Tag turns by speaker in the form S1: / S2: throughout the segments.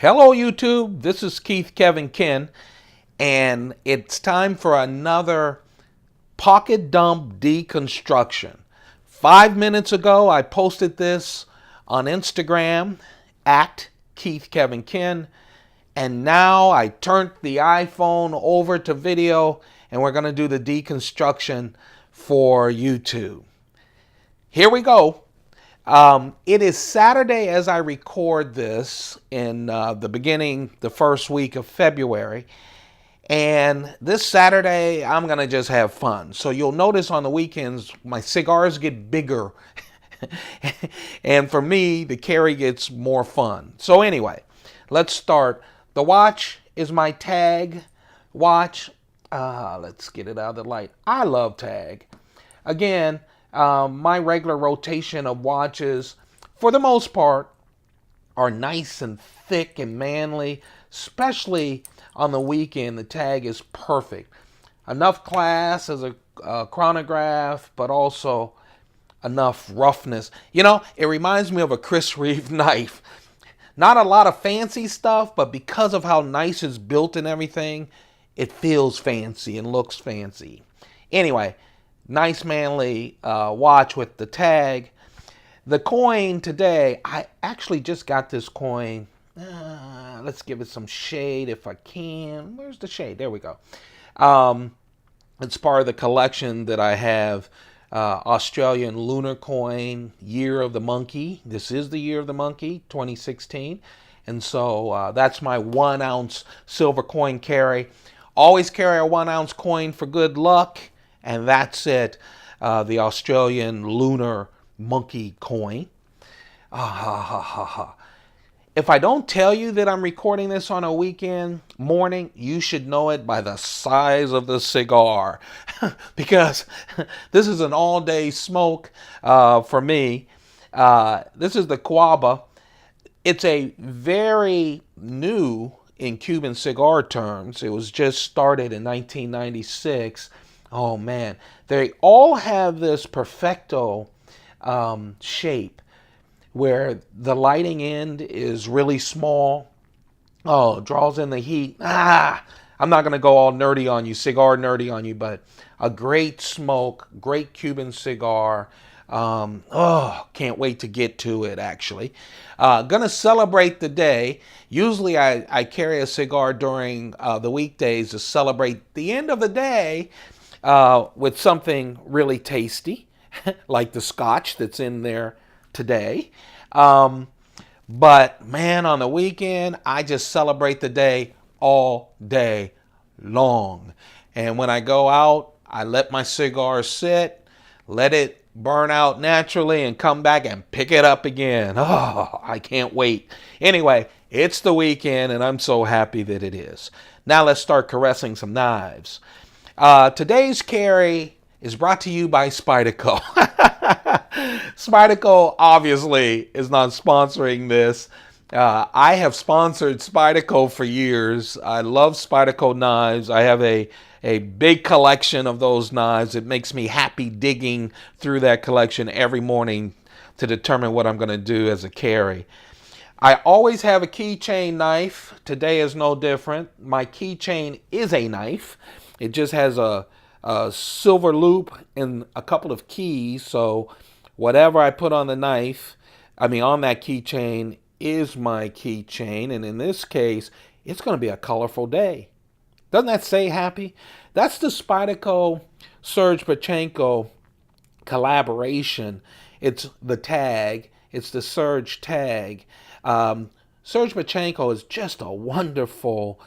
S1: Hello YouTube, this is Keith Kevin Ken, and it's time for another pocket dump deconstruction. 5 minutes ago I posted this on Instagram at Keith Kevin Ken, and now I turned the iPhone over to video and we're going to do the deconstruction for YouTube. Here we go. It is Saturday as I record this in the first week of February. And this Saturday, I'm going to just have fun. So you'll notice on the weekends, my cigars get bigger. And for me, the carry gets more fun. So anyway, let's start. The watch is my tag watch. Let's get it out of the light. I love tag. Again, my regular rotation of watches, for the most part, are nice and thick and manly. Especially on the weekend, the tag is perfect. Enough class as a chronograph, but also enough roughness. You know, it reminds me of a Chris Reeve knife. Not a lot of fancy stuff, but because of how nice it's built and everything, it feels fancy and looks fancy. Anyway, nice manly watch with the tag. The coin today, I actually just got this coin. Let's give it some shade if I can. Where's the shade? There we go. It's part of the collection that I have. Australian lunar coin, Year of the Monkey. This is the Year of the Monkey, 2016. And so that's my 1 ounce silver coin carry. Always carry a 1 ounce coin for good luck. And that's it, the Australian lunar monkey coin. If I don't tell you that I'm recording this on a weekend morning, you should know it by the size of the cigar. Because this is an all-day smoke for me. This is the Cuaba. It's a very new, in Cuban cigar terms, it was just started in 1996. Oh man, they all have this perfecto shape where the lighting end is really small. Oh, draws in the heat. I'm not going to go all nerdy on you, cigar nerdy on you, but a great smoke, great Cuban cigar. Can't wait to get to it, actually. Gonna celebrate the day. Usually I carry a cigar during the weekdays to celebrate the end of the day with something really tasty, like the scotch that's in there today. But man, on the weekend, I just celebrate the day all day long. And when I go out, I let my cigar sit, let it burn out naturally, and come back and pick it up again. Oh, I can't wait. Anyway, it's the weekend, and I'm so happy that it is. Now let's start caressing some knives. Today's carry is brought to you by Spyderco. Spyderco obviously is not sponsoring this. I have sponsored Spyderco for years. I love Spyderco knives. I have a big collection of those knives. It makes me happy digging through that collection every morning to determine what I'm going to do as a carry. I always have a keychain knife. Today is no different. My keychain is a knife. It just has a silver loop and a couple of keys, so whatever I put on the knife, on that keychain, is my keychain. And in this case, it's going to be a colorful day. Doesn't that say happy? That's the Spyderco Serge Pachenko collaboration. It's the tag. It's the Serge tag. Serge Pachenko is just a wonderful,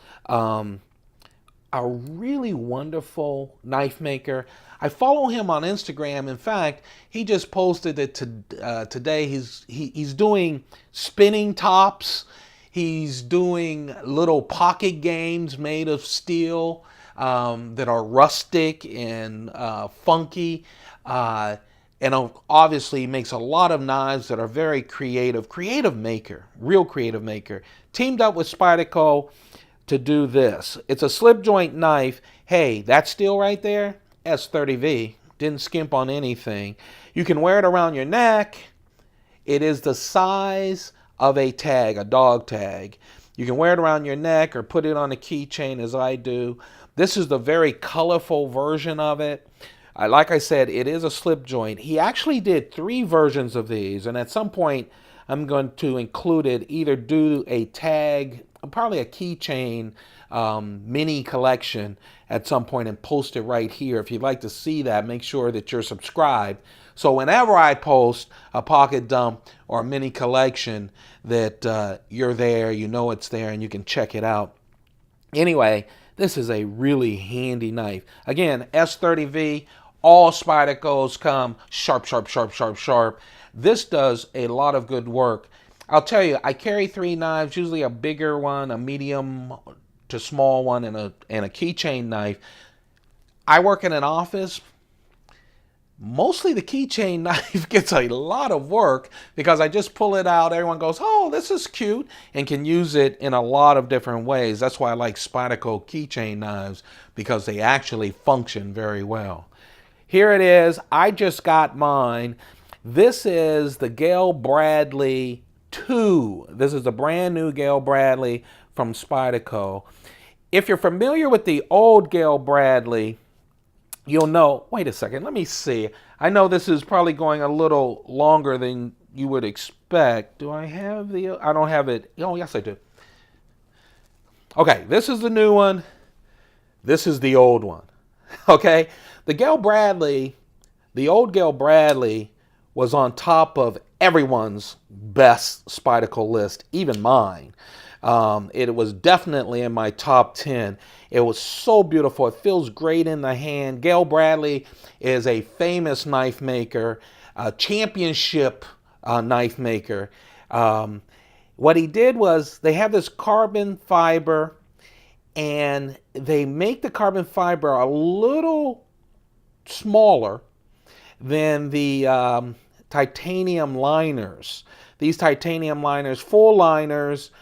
S1: a really wonderful knife maker. I follow him on Instagram. In fact, he just posted it today. He's doing spinning tops. He's doing little pocket games made of steel that are rustic and funky. And obviously he makes a lot of knives that are very creative. Creative maker, real creative maker. Teamed up with Spyderco to do this. It's a slip joint knife. Hey, that steel right there, S30V. Didn't skimp on anything. You can wear it around your neck. It is the size of a tag, a dog tag. You can wear it around your neck or put it on a keychain as I do. This is the very colorful version of it. Like I said, it is a slip joint. He actually did 3 versions of these, and at some point I'm going to include it, either do a tag, probably a keychain mini collection at some point and post it right here. If you'd like to see that, make sure that you're subscribed. So whenever I post a pocket dump or a mini collection, that you're there, you know it's there, and you can check it out. Anyway, this is a really handy knife. Again, S30V, all Spydercos come sharp, sharp, sharp, sharp, sharp. This does a lot of good work. I'll tell you, I carry 3 knives, usually a bigger one, a medium to small one, and a keychain knife. I work in an office. Mostly the keychain knife gets a lot of work because I just pull it out. Everyone goes, oh, this is cute, and can use it in a lot of different ways. That's why I like Spyderco keychain knives, because they actually function very well. Here it is. I just got mine. This is the Gayle Bradley 2. This is a brand new Gayle Bradley from Spyderco. If you're familiar with the old Gayle Bradley, you'll know, wait a second, let me see. I know this is probably going a little longer than you would expect. Do I have the, I don't have it. Oh, yes, I do. Okay, this is the new one. This is the old one. Okay, the Gayle Bradley, the old Gayle Bradley was on top of everyone's best Spyderco list, even mine. It was definitely in my top 10. It was so beautiful. It feels great in the hand. Gayle Bradley is a famous knife maker, a championship knife maker. What he did was they have this carbon fiber, and they make the carbon fiber a little smaller than the titanium liners. These titanium liners, full liners,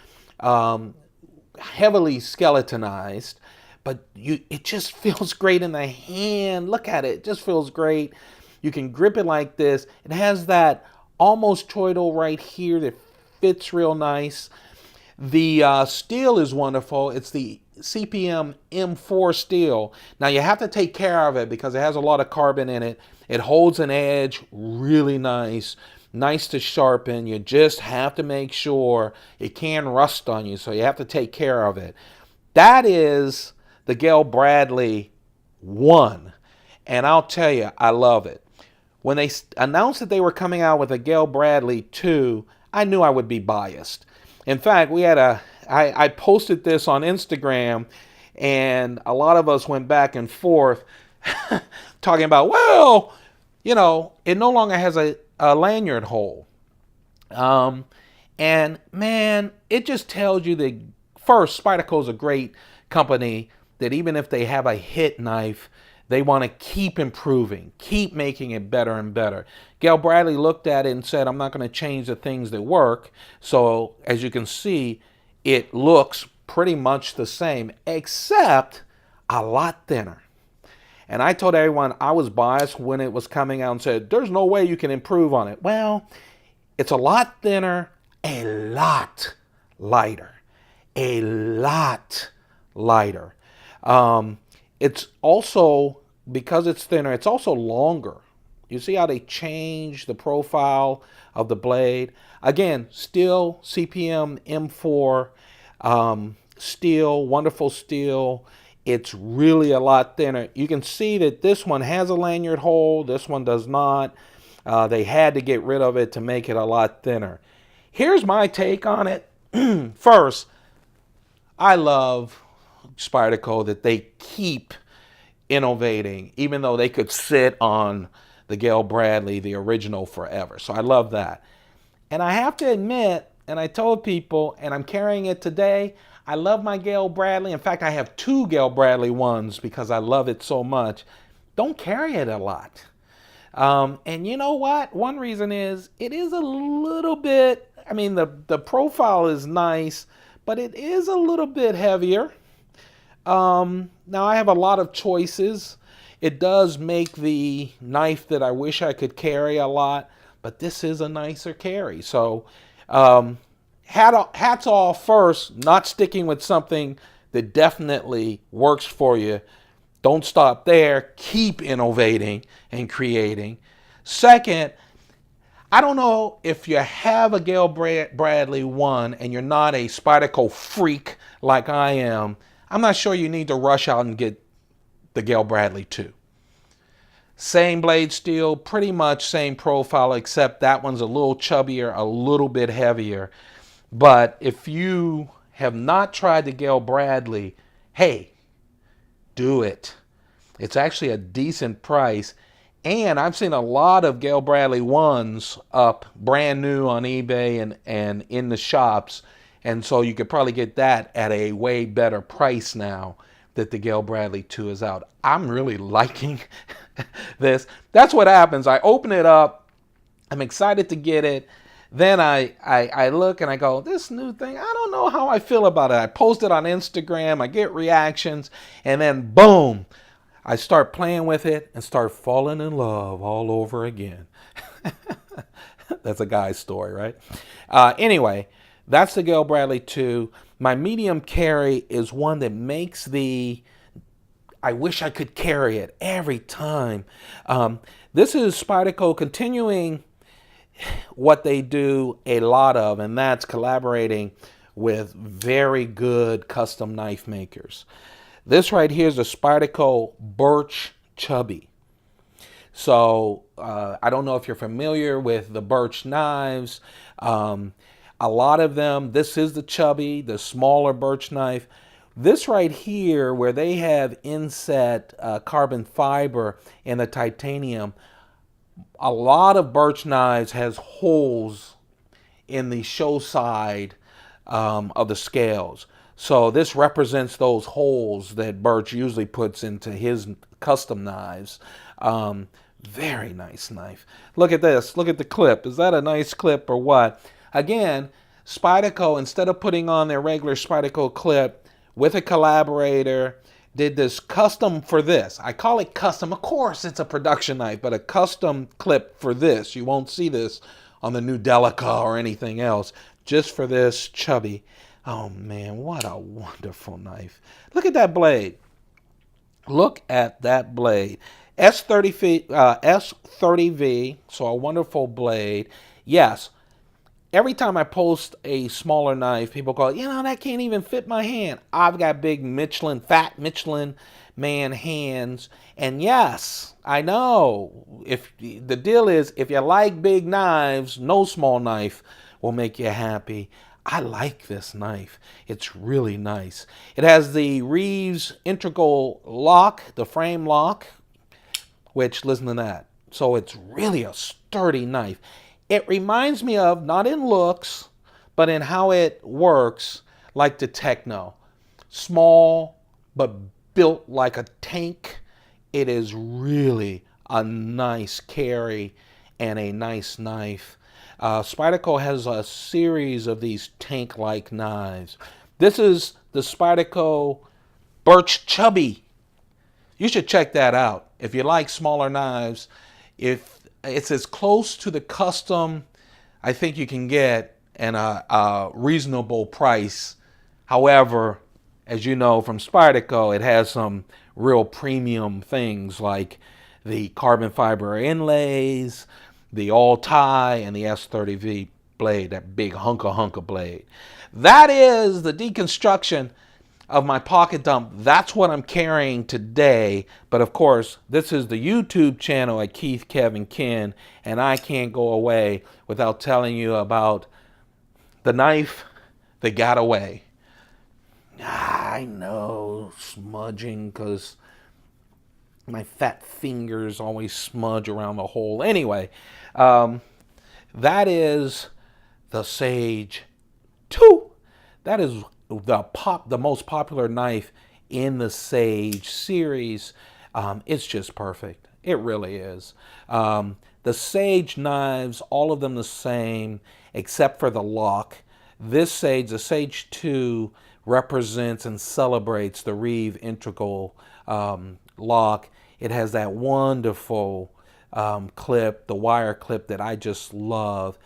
S1: heavily skeletonized, but it just feels great in the hand. Look at it. It just feels great. You can grip it like this. It has that almost choidal right here that fits real nice. The steel is wonderful. It's the CPM M4 steel. Now you have to take care of it because it has a lot of carbon in it. It holds an edge really nice. Nice to sharpen. You just have to make sure it can rust on you, so you have to take care of it. That is the Gayle Bradley 1, and I'll tell you, I love it. When they announced that they were coming out with a Gayle Bradley 2, I knew I would be biased. In fact, we had I posted this on Instagram, and a lot of us went back and forth talking about, well, you know, it no longer has a lanyard hole. And man, it just tells you that first, Spyderco is a great company that even if they have a hit knife, they want to keep improving, keep making it better and better. Gayle Bradley looked at it and said, I'm not going to change the things that work. So as you can see, it looks pretty much the same, except a lot thinner. And I told everyone I was biased when it was coming out and said, there's no way you can improve on it. Well, it's a lot thinner, a lot lighter. A lot lighter. It's also, because it's thinner, it's also longer. You see how they change the profile of the blade? Again, still CPM M4 steel, wonderful steel. It's really a lot thinner. You can see that this one has a lanyard hole. This one does not. They had to get rid of it to make it a lot thinner. Here's my take on it. First, I love Spyderco that they keep innovating, even though they could sit on the Gayle Bradley, the original, forever. So I love that. And I have to admit, and I told people, and I'm carrying it today, I love my Gayle Bradley. In fact, I have 2 Gayle Bradley ones because I love it so much. Don't carry it a lot. And you know what? One reason is it is a little bit, I mean, the profile is nice, but it is a little bit heavier. Now, I have a lot of choices. It does make the knife that I wish I could carry a lot, but this is a nicer carry. So, hats off first, not sticking with something that definitely works for you. Don't stop there. Keep innovating and creating. Second, I don't know if you have a Gayle Bradley 1 and you're not a Spyderco freak like I am. I'm not sure you need to rush out and get the Gayle Bradley 2. Same blade steel, pretty much same profile, except that one's a little chubbier, a little bit heavier. But if you have not tried the Gayle Bradley, hey, do it. It's actually a decent price. And I've seen a lot of Gayle Bradley 1s up brand new on eBay and in the shops. And so you could probably get that at a way better price now that the Gayle Bradley 2 is out. I'm really liking this. That's what happens. I open it up. I'm excited to get it. Then I look and I go, this new thing, I don't know how I feel about it. I post it on Instagram. I get reactions. And then boom, I start playing with it and start falling in love all over again. That's a guy's story, right? Anyway, that's the Gayle Bradley 2. My medium carry is one that makes I wish I could carry it every time. This is Spyderco continuing what they do a lot of, and that's collaborating with very good custom knife makers. This right here is the Spyderco Burch Chubby. So I don't know if you're familiar with the Burch knives. A lot of them, this is the Chubby, the smaller Burch knife. This right here, where they have inset carbon fiber in the titanium, a lot of Burch knives has holes in the show side of the scales. So this represents those holes that Burch usually puts into his custom knives. Very nice knife. Look at this. Look at the clip. Is that a nice clip or what? Again, Spyderco, instead of putting on their regular Spyderco clip with a collaborator, did this custom for this. I call it custom. Of course, it's a production knife, but a custom clip for this. You won't see this on the new Delica or anything else. Just for this Chubby. Oh, man, what a wonderful knife. Look at that blade. Look at that blade. S30V, so a wonderful blade. Yes, every time I post a smaller knife, people go, that can't even fit my hand. I've got big Michelin, fat Michelin man hands. And yes, I know. If the deal is, if you like big knives, no small knife will make you happy. I like this knife. It's really nice. It has the Reeves integral lock, the frame lock, which, listen to that. So it's really a sturdy knife. It reminds me of, not in looks, but in how it works, like the Techno. Small, but built like a tank. It is really a nice carry and a nice knife. Spyderco has a series of these tank-like knives. This is the Spyderco Burch Chubby. You should check that out. If you like smaller knives, if it's as close to the custom I think you can get and a reasonable price. However, as you know from Spyderco, it has some real premium things like the carbon fiber inlays, the all tie, and the S30V blade, that big hunka blade. That is the deconstruction of my pocket dump. That's what I'm carrying today. But of course, this is the YouTube channel at Keith Kevin Ken, and I can't go away without telling you about the knife that got away. I know, smudging, because my fat fingers always smudge around the hole. Anyway, that is the Sage 2. That is the most popular knife in the Sage series. It's just perfect. It really is. The Sage knives, all of them the same, except for the lock. This Sage, the Sage 2, represents and celebrates the Reeve integral lock. It has that wonderful clip, the wire clip that I just love.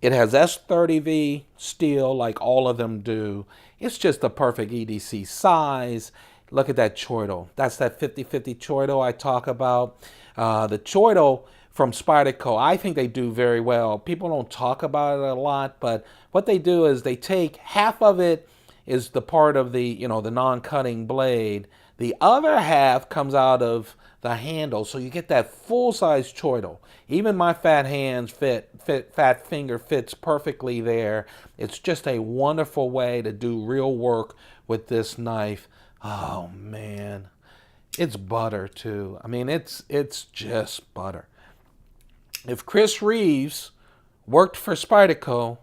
S1: It has S30V steel like all of them do. It's just the perfect EDC size. Look at that chortle. That's that 50/50 chortle I talk about. The chortle from Spyderco, I think they do very well. People don't talk about it a lot, but what they do is they take half of it is the part of the, the non-cutting blade. The other half comes out of the handle, so you get that full-size chortle. Even my fat hands fat finger fits perfectly there. It's just a wonderful way to do real work with this knife. Oh man, it's butter too. I mean, it's just butter. If Chris Reeves worked for Spyderco,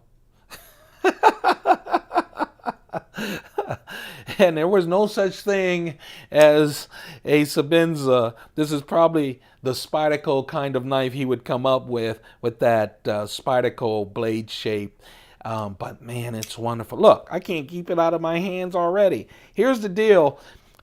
S1: and there was no such thing as a Sabenza, this is probably the Spyderco kind of knife he would come up with that Spyderco blade shape. But man, it's wonderful. Look, I can't keep it out of my hands already. Here's the deal.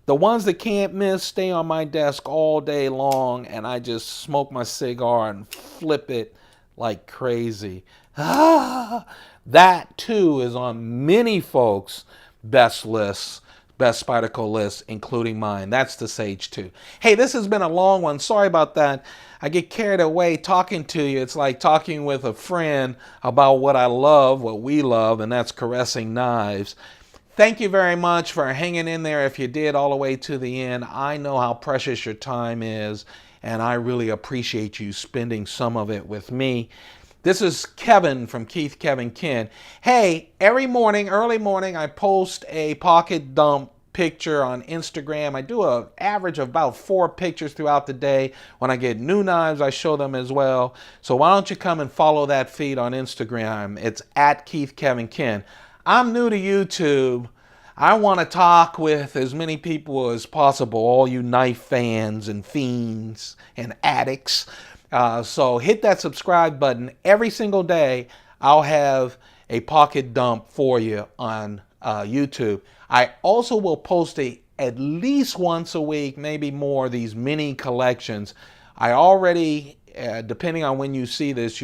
S1: The ones that can't miss stay on my desk all day long, and I just smoke my cigar and flip it like crazy. That too is on many folks' best lists, best Spyderco lists, including mine. That's the Sage 2. Hey, this has been a long one. Sorry about that. I get carried away talking to you. It's like talking with a friend about what I love, what we love, and that's caressing knives. Thank you very much for hanging in there if you did all the way to the end. I know how precious your time is, and I really appreciate you spending some of it with me. This is Kevin from Keith Kevin Ken. Hey, every morning, early morning, I post a pocket dump picture on Instagram. I do an average of about 4 pictures throughout the day. When I get new knives, I show them as well. So why don't you come and follow that feed on Instagram? It's at Keith Kevin Ken. I'm new to YouTube. I want to talk with as many people as possible, all you knife fans and fiends and addicts. So hit that subscribe button. Every single day, I'll have a pocket dump for you on YouTube. I also will post at least once a week, maybe more, these mini collections. I already, depending on when you see this,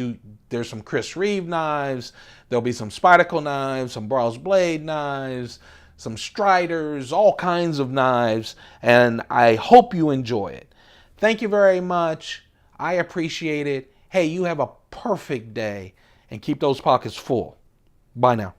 S1: there's some Chris Reeve knives, there'll be some Spyderco knives, some Browse Blade knives, some Striders, all kinds of knives, and I hope you enjoy it. Thank you very much. I appreciate it. Hey, you have a perfect day, and keep those pockets full. Bye now.